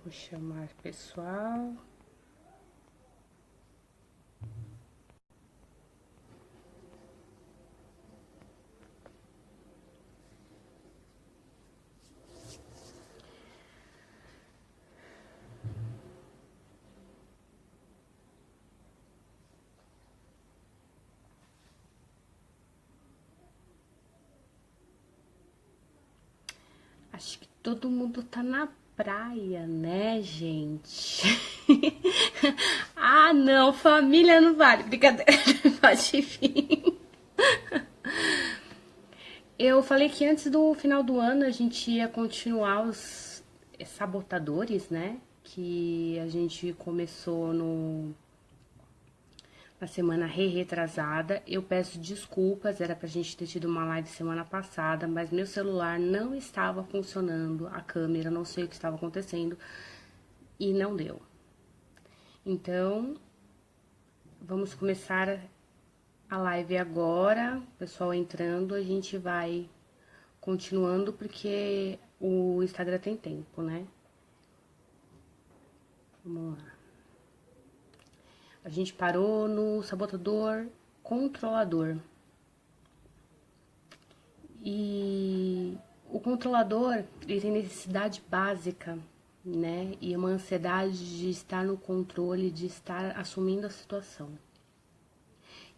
Vamos chamar pessoal. Acho que todo mundo tá na praia, né, gente? Ah, não, família não vale. Brincadeira, pode vir. Eu falei que antes do final do ano a gente ia continuar os sabotadores, né? Que a gente começou na semana retrasada. Eu peço desculpas, era pra gente ter tido uma live semana passada, mas meu celular não estava funcionando, a câmera, não sei o que estava acontecendo e não deu. Então, vamos começar a live agora. Pessoal entrando, a gente vai continuando porque o Instagram tem tempo, né? Vamos lá. A gente parou no sabotador controlador. E o controlador, ele tem necessidade básica, né? E uma ansiedade de estar no controle, de estar assumindo a situação.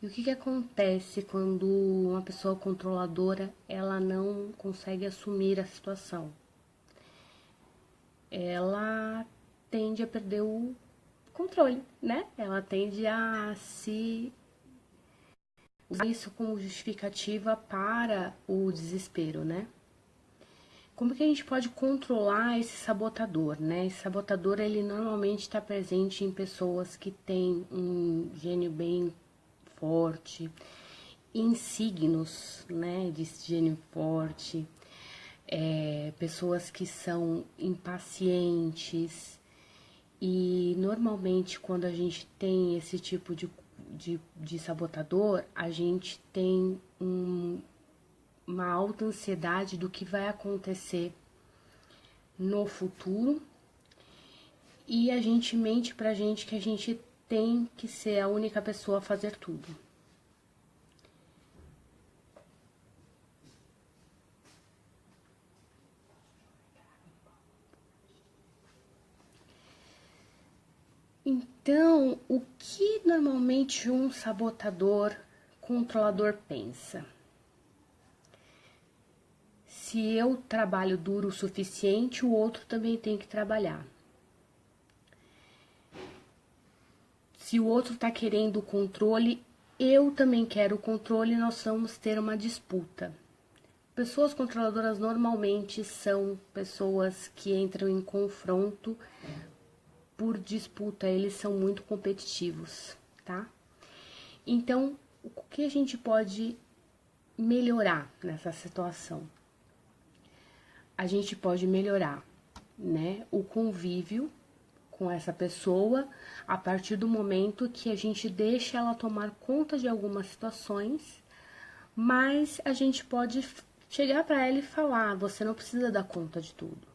E o que acontece quando uma pessoa controladora, ela não consegue assumir a situação? Ela tende a perder o controle, né? Ela tende a se usar isso como justificativa para o desespero, né? Como que a gente pode controlar esse sabotador, né? Esse sabotador, ele normalmente está presente em pessoas que têm um gênio bem forte, em signos, né, de gênio forte, pessoas que são impacientes. E normalmente quando a gente tem esse tipo de sabotador, a gente tem uma alta ansiedade do que vai acontecer no futuro e a gente mente pra gente que a gente tem que ser a única pessoa a fazer tudo. Então, o que normalmente um sabotador controlador pensa? Se eu trabalho duro o suficiente, o outro também tem que trabalhar. Se o outro está querendo o controle, eu também quero o controle e nós vamos ter uma disputa. Pessoas controladoras normalmente são pessoas que entram em confronto por disputa, eles são muito competitivos, tá? Então, o que a gente pode melhorar nessa situação? A gente pode melhorar, né, o convívio com essa pessoa a partir do momento que a gente deixa ela tomar conta de algumas situações, mas a gente pode chegar para ela e falar: você não precisa dar conta de tudo.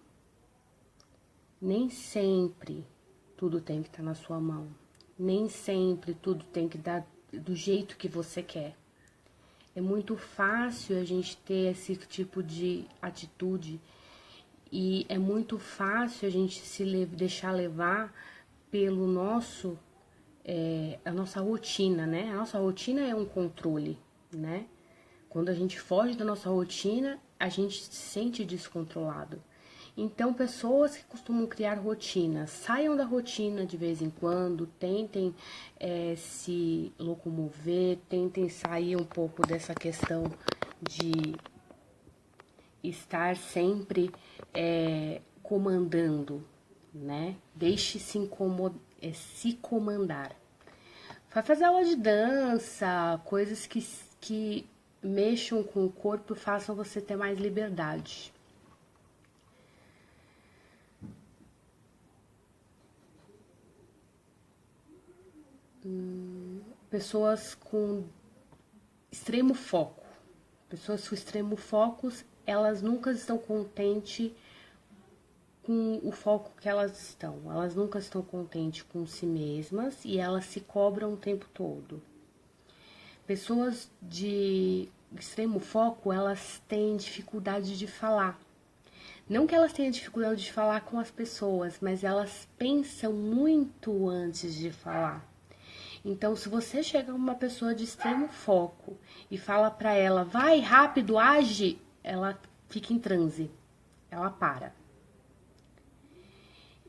Nem sempre tudo tem que estar na sua mão. Nem sempre tudo tem que dar do jeito que você quer. É muito fácil a gente ter esse tipo de atitude e é muito fácil a gente deixar levar pelo a nossa rotina, né? A nossa rotina é um controle, né? Quando a gente foge da nossa rotina, a gente se sente descontrolado. Então, pessoas que costumam criar rotinas, saiam da rotina de vez em quando, tentem se locomover, tentem sair um pouco dessa questão de estar sempre comandando, né? Deixe se comandar. Vai fazer aula de dança, coisas que mexam com o corpo e façam você ter mais liberdade. Pessoas com extremo foco. Pessoas com extremo focos, elas nunca estão contentes com o foco que elas estão. Elas nunca estão contentes com si mesmas e elas se cobram o tempo todo. Pessoas de extremo foco, elas têm dificuldade de falar. Não que elas tenham dificuldade de falar com as pessoas, mas elas pensam muito antes de falar. Então, se você chega com uma pessoa de extremo foco e fala para ela, vai rápido, age, ela fica em transe, ela para.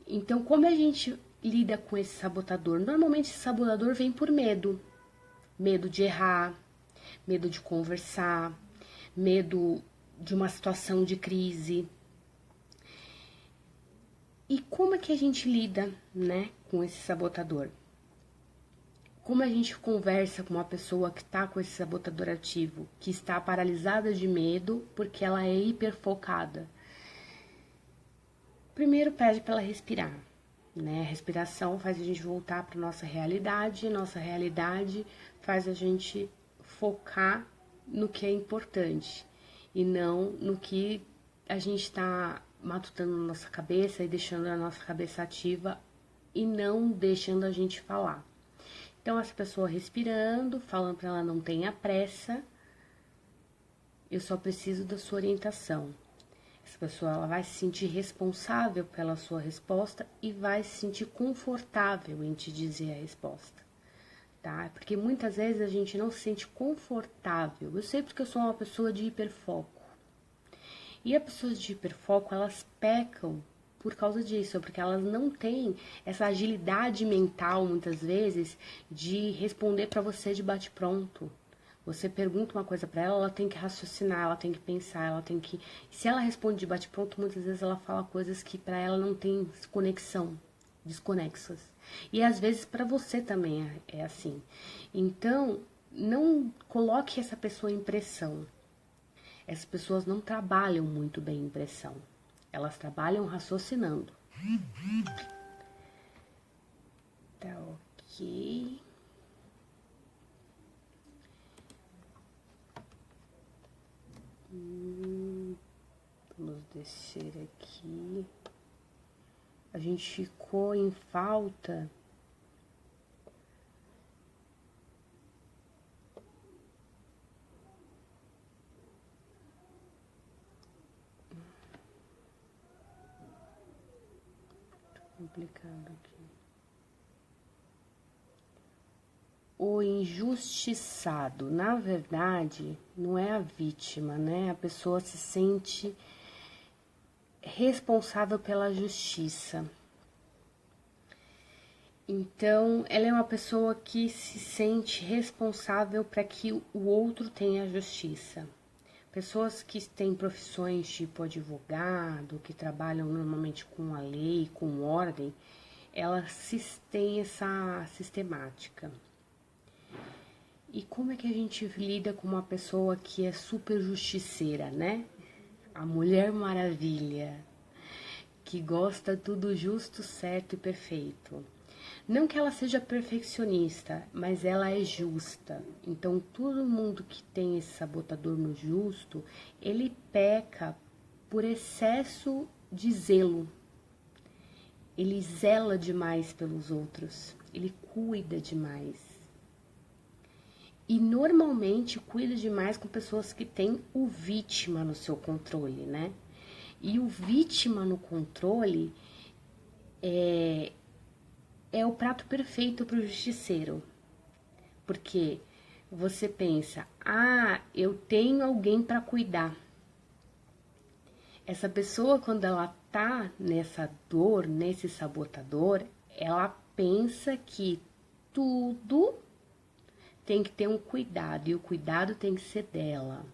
Então, como a gente lida com esse sabotador? Normalmente esse sabotador vem por medo. Medo de errar, medo de conversar, medo de uma situação de crise. E como é que a gente lida, né, com esse sabotador? Como a gente conversa com uma pessoa que está com esse sabotador ativo, que está paralisada de medo porque ela é hiperfocada? Primeiro pede para ela respirar, né? A respiração faz a gente voltar para nossa realidade faz a gente focar no que é importante e não no que a gente está matutando na nossa cabeça e deixando a nossa cabeça ativa e não deixando a gente falar. Então, essa pessoa respirando, falando para ela não tenha pressa, eu só preciso da sua orientação. Essa pessoa ela vai se sentir responsável pela sua resposta e vai se sentir confortável em te dizer a resposta, tá? Porque muitas vezes a gente não se sente confortável. Eu sei porque eu sou uma pessoa de hiperfoco. E as pessoas de hiperfoco, elas pecam por causa disso, porque elas não têm essa agilidade mental, muitas vezes, de responder para você de bate-pronto. Você pergunta uma coisa para ela, ela tem que raciocinar, ela tem que pensar, ela tem que... Se ela responde de bate-pronto, muitas vezes ela fala coisas que para ela não tem conexão, desconexas. E às vezes para você também é assim. Então, não coloque essa pessoa em pressão. Essas pessoas não trabalham muito bem em pressão. Elas trabalham raciocinando. Tá ok. Vamos descer aqui. A gente ficou em falta. Complicado aqui. O injustiçado, na verdade, não é a vítima, né? A pessoa se sente responsável pela justiça. Então, ela é uma pessoa que se sente responsável para que o outro tenha justiça. Pessoas que têm profissões tipo advogado, que trabalham normalmente com a lei, com ordem, elas têm essa sistemática. E como é que a gente lida com uma pessoa que é super justiceira, né? A Mulher Maravilha, que gosta tudo justo, certo e perfeito. Não que ela seja perfeccionista, mas ela é justa. Então, todo mundo que tem esse sabotador no justo, ele peca por excesso de zelo. Ele zela demais pelos outros, ele cuida demais. E normalmente cuida demais com pessoas que têm o vítima no seu controle, né? E o vítima no controle é o prato perfeito para o justiceiro. Porque você pensa, eu tenho alguém para cuidar. Essa pessoa, quando ela tá nessa dor, nesse sabotador, ela pensa que tudo tem que ter um cuidado, e o cuidado tem que ser dela.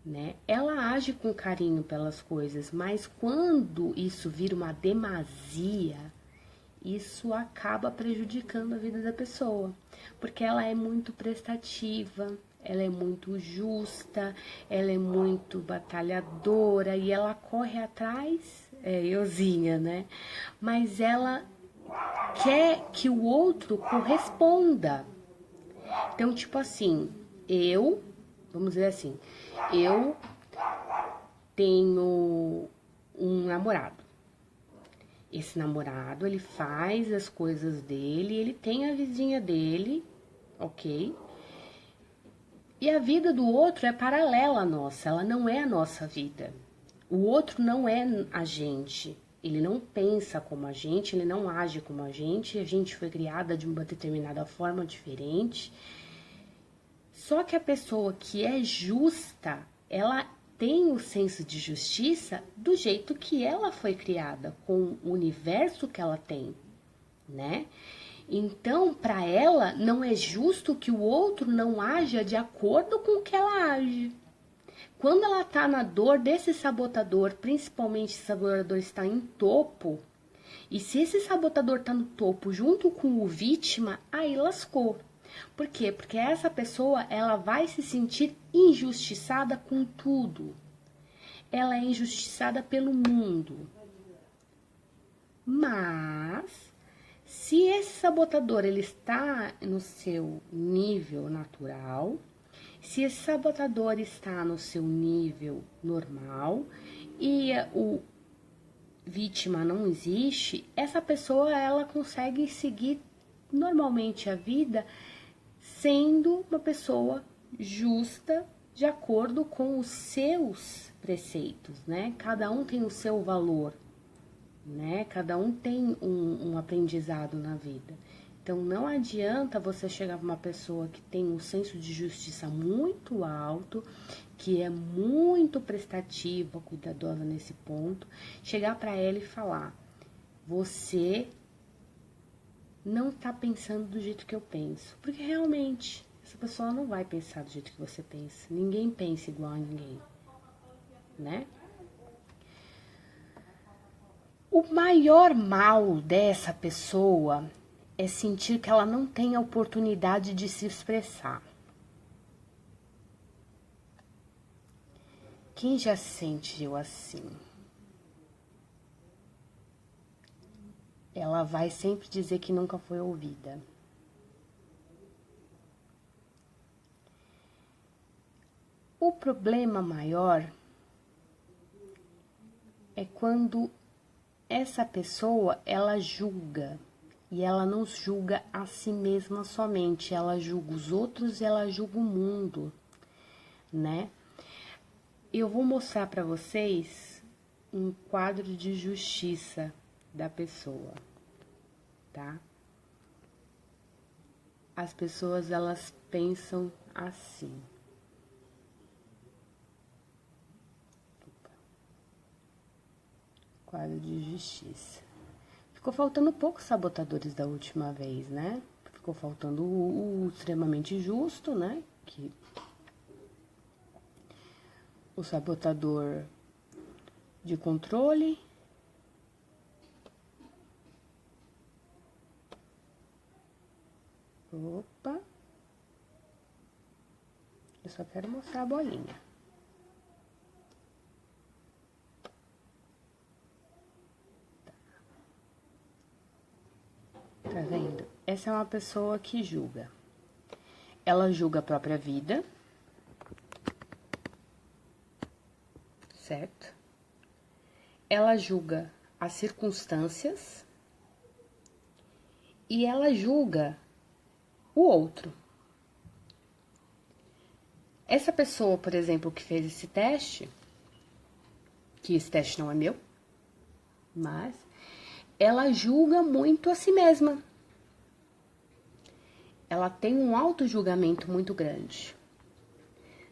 Né? Ela age com carinho pelas coisas, mas quando isso vira uma demasia, isso acaba prejudicando a vida da pessoa, porque ela é muito prestativa, ela é muito justa, ela é muito batalhadora e ela corre atrás, euzinha, né? Mas ela quer que o outro corresponda. Então, tipo assim, vamos dizer assim, eu tenho um namorado. Esse namorado, ele faz as coisas dele, ele tem a vizinha dele, ok? E a vida do outro é paralela à nossa, ela não é a nossa vida. O outro não é a gente, ele não pensa como a gente, ele não age como a gente foi criada de uma determinada forma diferente. Só que a pessoa que é justa, ela tem o senso de justiça do jeito que ela foi criada, com o universo que ela tem, né? Então, para ela, não é justo que o outro não haja de acordo com o que ela age. Quando ela tá na dor desse sabotador, principalmente se o sabotador está em topo, e se esse sabotador tá no topo junto com o vítima, aí lascou. Por quê? Porque essa pessoa, ela vai se sentir injustiçada com tudo. Ela é injustiçada pelo mundo. Mas, se esse sabotador ele está no seu nível natural, se esse sabotador está no seu nível normal e o vítima não existe, essa pessoa ela consegue seguir normalmente a vida sendo uma pessoa justa de acordo com os seus preceitos, né? Cada um tem o seu valor, né? Cada um tem um aprendizado na vida. Então, não adianta você chegar para uma pessoa que tem um senso de justiça muito alto, que é muito prestativa, cuidadosa nesse ponto, chegar para ela e falar: você não tá pensando do jeito que eu penso. Porque realmente, essa pessoa não vai pensar do jeito que você pensa. Ninguém pensa igual a ninguém, né? O maior mal dessa pessoa é sentir que ela não tem a oportunidade de se expressar. Quem já se sentiu assim? Ela vai sempre dizer que nunca foi ouvida. O problema maior é quando essa pessoa, ela julga. E ela não julga a si mesma somente, ela julga os outros e ela julga o mundo, né? Eu vou mostrar para vocês um quadro de justiça da pessoa, tá? As pessoas, elas pensam assim. Quadro de justiça. Ficou faltando poucos sabotadores da última vez, né? Ficou faltando o extremamente justo, né? Que o sabotador de controle. Opa. Eu só quero mostrar a bolinha. Tá vendo? Essa é uma pessoa que julga. Ela julga a própria vida. Certo? Ela julga as circunstâncias. E ela julga o outro. Essa pessoa, por exemplo, que fez esse teste, que esse teste não é meu, mas ela julga muito a si mesma. Ela tem um auto-julgamento muito grande.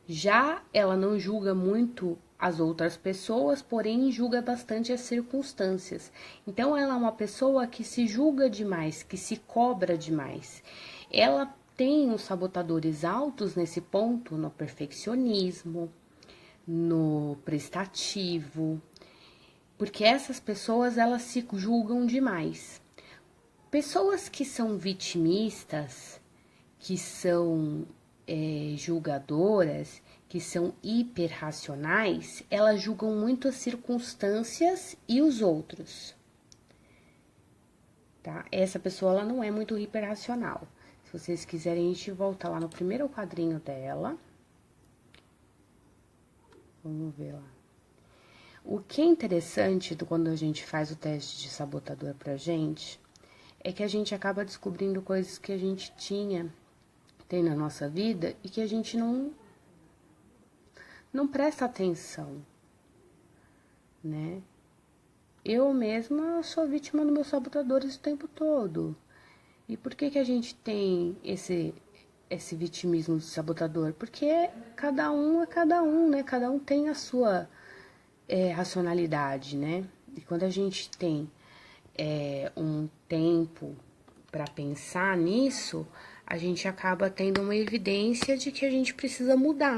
Já ela não julga muito as outras pessoas, porém julga bastante as circunstâncias. Então ela é uma pessoa que se julga demais, que se cobra demais. Ela tem os sabotadores altos nesse ponto, no perfeccionismo, no prestativo, porque essas pessoas, elas se julgam demais. Pessoas que são vitimistas, que são julgadoras, que são hiperracionais, elas julgam muito as circunstâncias e os outros. Tá? Essa pessoa, ela não é muito hiperracional. Se vocês quiserem, a gente volta lá no primeiro quadrinho dela. Vamos ver lá. O que é interessante quando a gente faz o teste de sabotador pra gente é que a gente acaba descobrindo coisas que a gente tem na nossa vida e que a gente não presta atenção, né? Eu mesma sou vítima dos meus sabotadores o tempo todo. E por que a gente tem esse vitimismo de sabotador? Porque cada um é cada um, né? Cada um tem a sua racionalidade, né? E quando a gente tem um tempo para pensar nisso, a gente acaba tendo uma evidência de que a gente precisa mudar,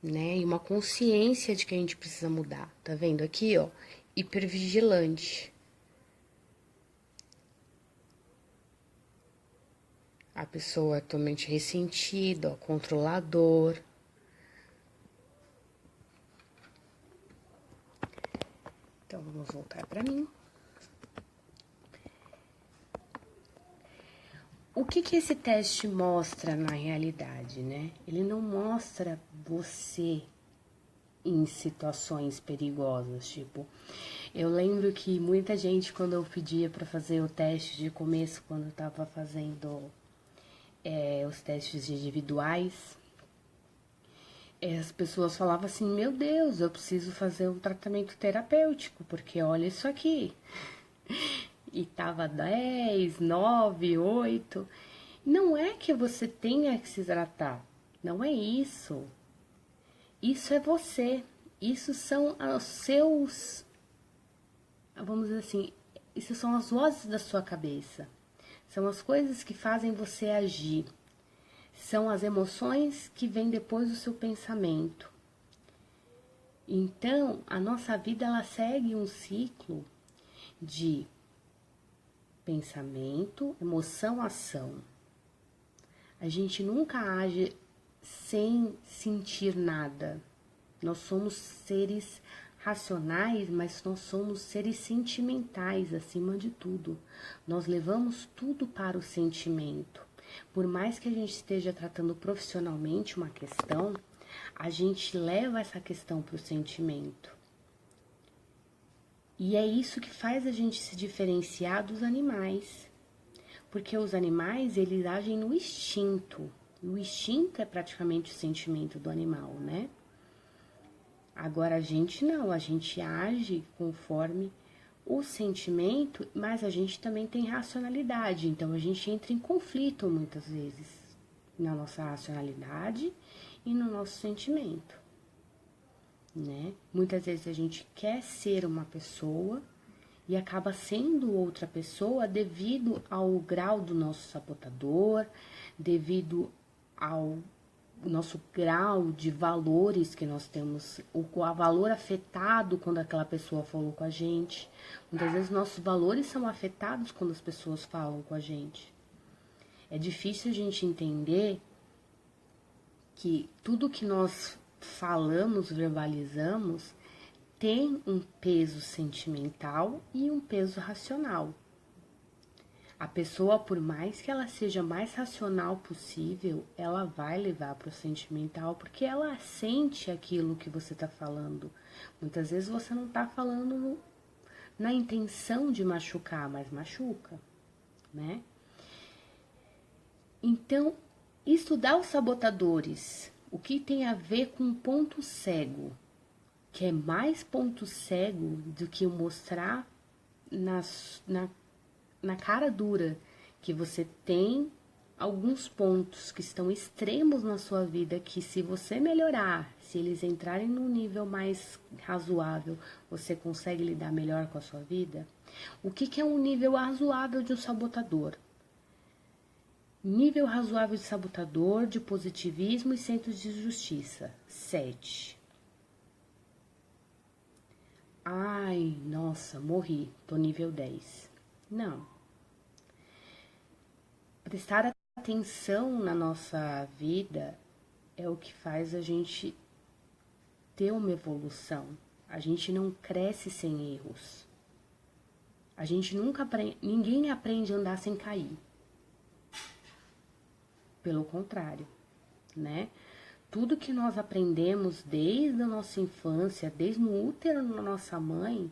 né? E uma consciência de que a gente precisa mudar. Tá vendo aqui, ó? Hipervigilante. A pessoa é totalmente ressentida, ó, controlador. Então, vamos voltar para mim. O que esse teste mostra na realidade, né? Ele não mostra você em situações perigosas, tipo, eu lembro que muita gente, quando eu pedia para fazer o teste de começo, quando eu tava fazendo os testes individuais, as pessoas falavam assim, meu Deus, eu preciso fazer um tratamento terapêutico, porque olha isso aqui. E tava 10, 9, 8. Não é que você tenha que se tratar, não é isso. Isso é você. Isso são os seus, vamos dizer assim, isso são as vozes da sua cabeça. São as coisas que fazem você agir. São as emoções que vêm depois do seu pensamento. Então, a nossa vida ela segue um ciclo de pensamento, emoção, ação. A gente nunca age sem sentir nada. Nós somos seres racionais, mas nós somos seres sentimentais acima de tudo. Nós levamos tudo para o sentimento. Por mais que a gente esteja tratando profissionalmente uma questão, a gente leva essa questão para o sentimento. E é isso que faz a gente se diferenciar dos animais. Porque os animais, eles agem no instinto. O instinto é praticamente o sentimento do animal, né? Agora a gente não, a gente age conforme o sentimento, mas a gente também tem racionalidade. Então a gente entra em conflito muitas vezes na nossa racionalidade e no nosso sentimento, né? Muitas vezes a gente quer ser uma pessoa e acaba sendo outra pessoa devido ao grau do nosso sabotador, devido ao nosso grau de valores que nós temos, o valor afetado quando aquela pessoa falou com a gente. Muitas vezes nossos valores são afetados quando as pessoas falam com a gente. É difícil a gente entender que tudo que nós falamos, verbalizamos, tem um peso sentimental e um peso racional. A pessoa, por mais que ela seja mais racional possível, ela vai levar para o sentimental, porque ela sente aquilo que você está falando. Muitas vezes você não está falando na intenção de machucar, mas machuca, né? Então, estudar os sabotadores, o que tem a ver com ponto cego, que é mais ponto cego do que mostrar na cara dura que você tem alguns pontos que estão extremos na sua vida que se você melhorar, se eles entrarem num nível mais razoável, você consegue lidar melhor com a sua vida? O que é um nível razoável de um sabotador? Nível razoável de sabotador, de positivismo e centro de justiça. 7. Ai, nossa, morri, tô nível 10. Não. Prestar atenção na nossa vida é o que faz a gente ter uma evolução. A gente não cresce sem erros. A gente nunca aprende, ninguém aprende a andar sem cair. Pelo contrário, né? tudo que nós aprendemos desde a nossa infância, desde no útero da nossa mãe,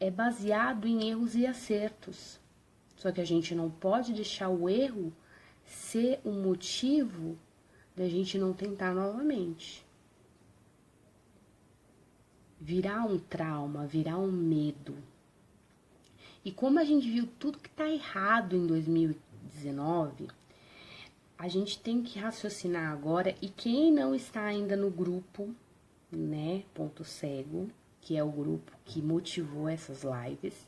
é baseado em erros e acertos. Só que a gente não pode deixar o erro ser o motivo da gente não tentar novamente. Virar um trauma, virar um medo. E como a gente viu tudo que tá errado em 2019, a gente tem que raciocinar agora. E quem não está ainda no grupo, né, Ponto Cego, que é o grupo que motivou essas lives,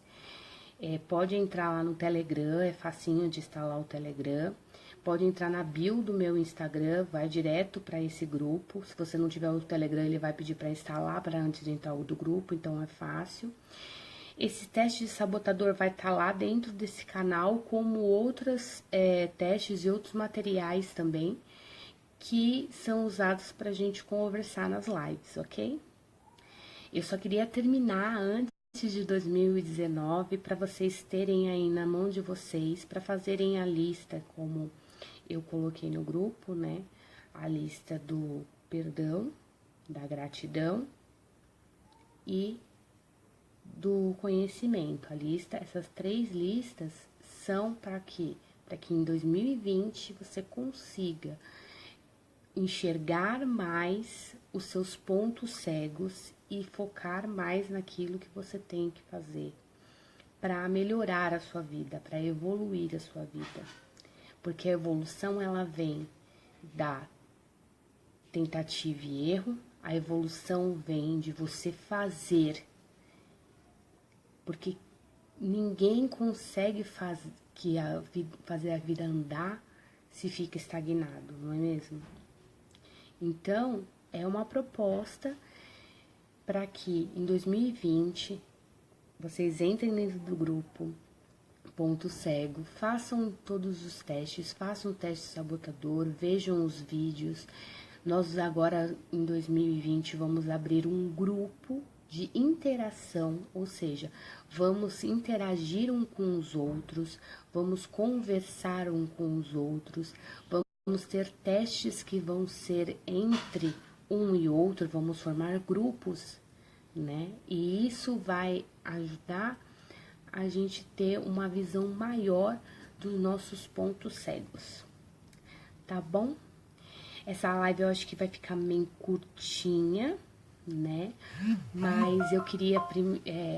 pode entrar lá no Telegram, é facinho de instalar o Telegram. Pode entrar na bio do meu Instagram, vai direto para esse grupo. Se você não tiver o Telegram, ele vai pedir para instalar para antes de entrar o do grupo, então é fácil. Esse teste de sabotador vai estar lá dentro desse canal, como outros testes e outros materiais também, que são usados para a gente conversar nas lives, ok? Eu só queria terminar antes de 2019 para vocês terem aí na mão de vocês, para fazerem a lista, como eu coloquei no grupo, né? A lista do perdão, da gratidão e do conhecimento. A lista, essas 3 listas são para quê? Para que em 2020 você consiga enxergar mais os seus pontos cegos e focar mais naquilo que você tem que fazer para melhorar a sua vida, para evoluir a sua vida. Porque a evolução, ela vem da tentativa e erro, a evolução vem de você fazer. Porque ninguém consegue fazer a vida andar se fica estagnado, não é mesmo? Então, é uma proposta para que em 2020 vocês entrem dentro do grupo Ponto Cego, façam todos os testes, façam o teste sabotador, vejam os vídeos. Nós agora em 2020 vamos abrir um grupo de interação, ou seja, vamos interagir um com os outros, vamos conversar um com os outros, vamos ter testes que vão ser entre um e outro, vamos formar grupos, né? E isso vai ajudar a gente ter uma visão maior dos nossos pontos cegos, tá bom? Essa live eu acho que vai ficar meio curtinha, né? Mas eu queria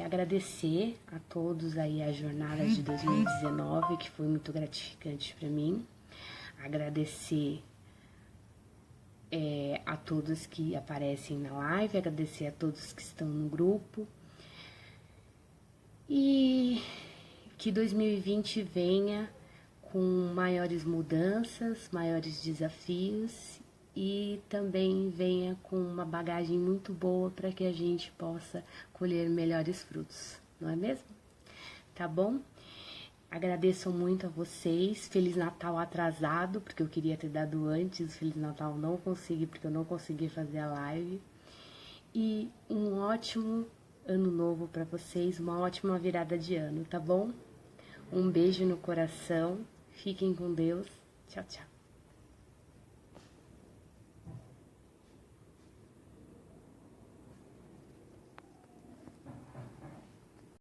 agradecer a todos aí a jornada de 2019, que foi muito gratificante para mim. Agradecer a todos que aparecem na live, agradecer a todos que estão no grupo. E que 2020 venha com maiores mudanças, maiores desafios e também venha com uma bagagem muito boa para que a gente possa colher melhores frutos, não é mesmo? Tá bom? Agradeço muito a vocês. Feliz Natal atrasado, porque eu queria ter dado antes. Feliz Natal não consegui, porque eu não consegui fazer a live. E um ótimo ano novo para vocês, uma ótima virada de ano, tá bom? Um beijo no coração, fiquem com Deus, tchau, tchau.